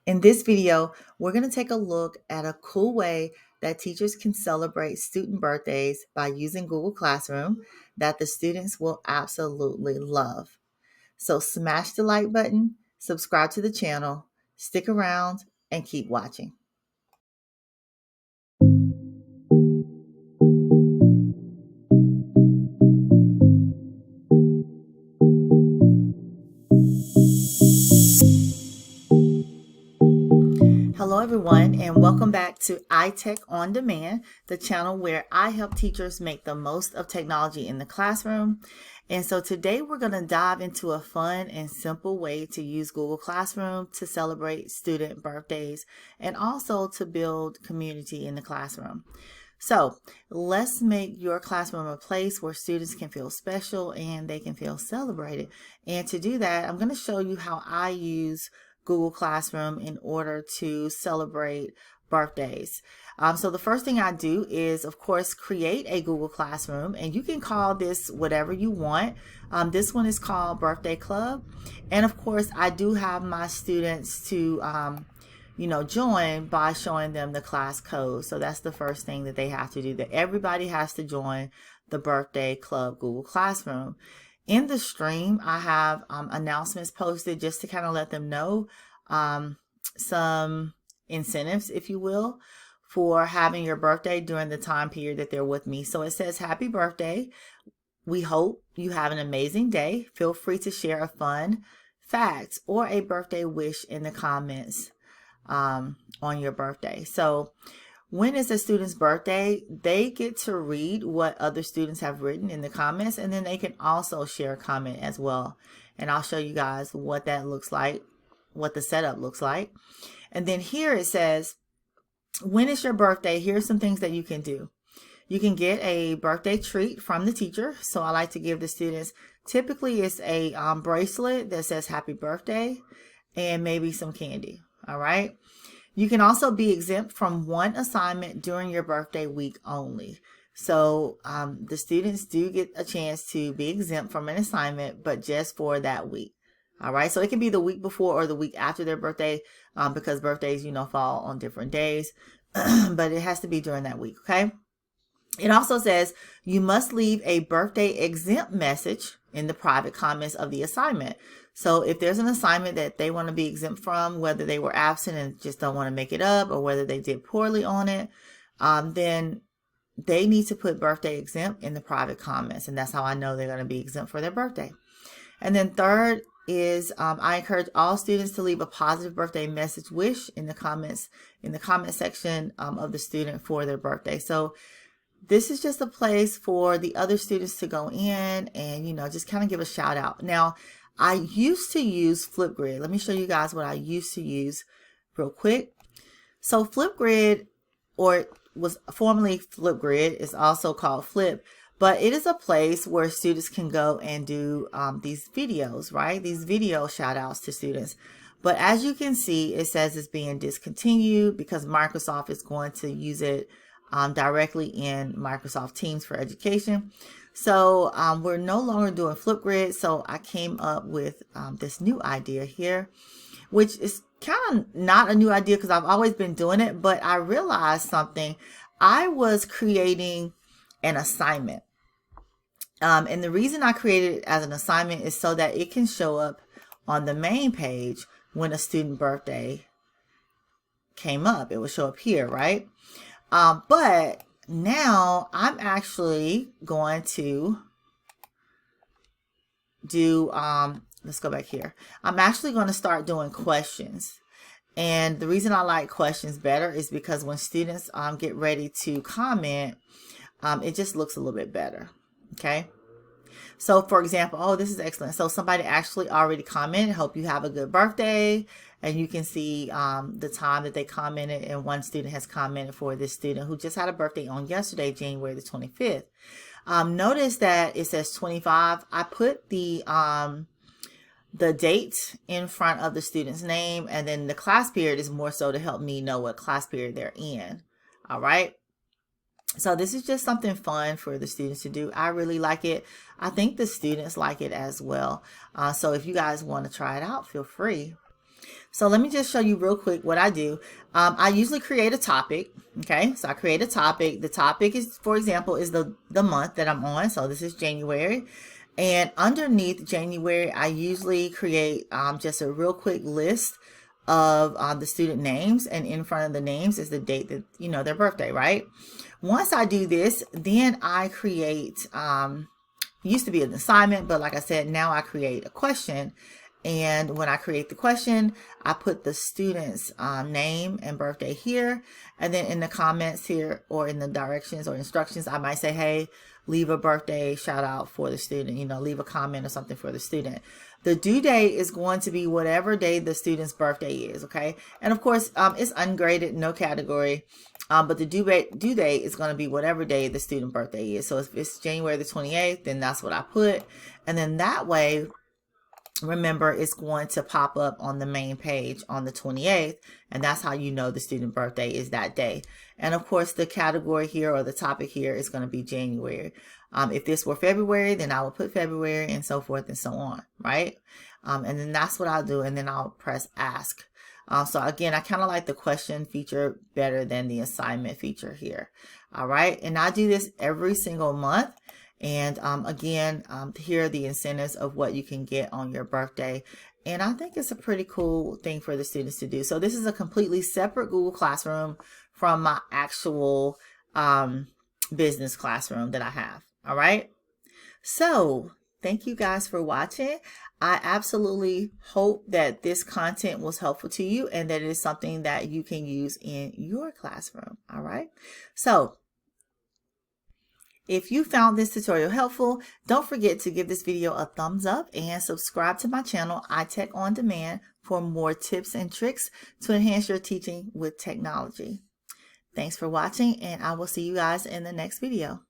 In this video, we're going to take a look at a cool way that teachers can celebrate student birthdays by using Google Classroom that the students will absolutely love. So smash the like button, subscribe to the channel, stick around, and keep watching. Hello everyone, and welcome back to edtech on Demand, the channel where I help teachers make the most of technology in the classroom. And so today we're going to dive into a fun and simple way to use Google Classroom to celebrate student birthdays and also to build community in the classroom. So let's make your classroom a place where students can feel special and they can feel celebrated. And to do that, I'm going to show you how I use Google Classroom in order to celebrate birthdays. So the first thing I do is, of course, create a Google Classroom, and you can call this whatever you want. This one is called Birthday Club. And of course, I do have my students to join by showing them the class code. So that's the first thing that they have to do, that everybody has to join the Birthday Club Google Classroom. In the stream, I have announcements posted just to kind of let them know some incentives, if you will, for having your birthday during the time period that they're with me. So it says, happy birthday. We hope you have an amazing day. Feel free to share a fun fact or a birthday wish in the comments on your birthday. So when it's a student's birthday, they get to read what other students have written in the comments, and then they can also share a comment as well. And I'll show you guys what that looks like, what the setup looks like. And then here it says, when it's your birthday, here's some things that you can do. You can get a birthday treat from the teacher. So I like to give the students, typically it's a bracelet that says happy birthday and maybe some candy. All right. You can also be exempt from one assignment during your birthday week only. So the students do get a chance to be exempt from an assignment, but just for that week. All right. So it can be the week before or the week after their birthday because birthdays, fall on different days, but it has to be during that week. Okay. It also says you must leave a birthday exempt message in the private comments of the assignment. So if there's an assignment that they want to be exempt from, whether they were absent and just don't want to make it up, or whether they did poorly on it, then they need to put birthday exempt in the private comments. And that's how I know they're going to be exempt for their birthday. And then third is I encourage all students to leave a positive birthday message wish in the comments, in the comment section of the student for their birthday. So this is just a place for the other students to go in and, just kind of give a shout out. Now, I used to use Flipgrid. Let me show you guys what I used to use real quick. So Flipgrid, or was formerly Flipgrid, is also called Flip, but it is a place where students can go and do these videos, right? These video shout outs to students. But as you can see, it says it's being discontinued because Microsoft is going to use it directly in Microsoft Teams for Education. So we're no longer doing Flipgrid. So I came up with this new idea here, which is kind of not a new idea because I've always been doing it, but I realized something. I was creating an assignment. And the reason I created it as an assignment is so that it can show up on the main page when a student birthday came up. It would show up here, right? But now I'm actually going to do, let's go back here. I'm actually going to start doing questions. And the reason I like questions better is because when students get ready to comment, it just looks a little bit better. Okay. So for example, oh, this is excellent. So somebody actually already commented, hope you have a good birthday. And you can see the time that they commented, and one student has commented for this student who just had a birthday on yesterday, January the 25th. Notice that it says 25. I put the date in front of the student's name, and then the class period is more so to help me know what class period they're in. All right. So this is just something fun for the students to do. I really like it. I think the students like it as well. So if you guys want to try it out, feel free. So let me just show you real quick what I do. I usually create a topic. Okay, so I create a topic. The topic is, for example, is the month that I'm on. So this is January. And underneath January, I usually create just a real quick list of the student names, and in front of the names is the date that, you know, their birthday, right? Once I do this, then I create, used to be an assignment, but like I said, now I create a question. And when I create the question, I put the student's name and birthday here. And then in the comments here, or in the directions or instructions, I might say, hey, leave a birthday shout out for the student, you know, leave a comment or something for the student. The due date is going to be whatever day the student's birthday is, okay? And of course, it's ungraded, no category, but the due date is going to be whatever day the student birthday is. So if it's January the 28th, then that's what I put. And then that way, remember, it's going to pop up on the main page on the 28th, and that's how you know the student birthday is that day. And of course, the category here or the topic here is going to be January. If this were February, then I would put February, and so forth and so on, right? And then that's what I'll do, and then I'll press ask. So again, I kind of like the question feature better than the assignment feature here. All right, and I do this every single month. And again, here are the incentives of what you can get on your birthday. And I think it's a pretty cool thing for the students to do. So this is a completely separate Google Classroom from my actual business classroom that I have. All right. So thank you guys for watching. I absolutely hope that this content was helpful to you and that it is something that you can use in your classroom. All right. So if you found this tutorial helpful, don't forget to give this video a thumbs up and subscribe to my channel, edtech On Demand, for more tips and tricks to enhance your teaching with technology. Thanks for watching, and I will see you guys in the next video.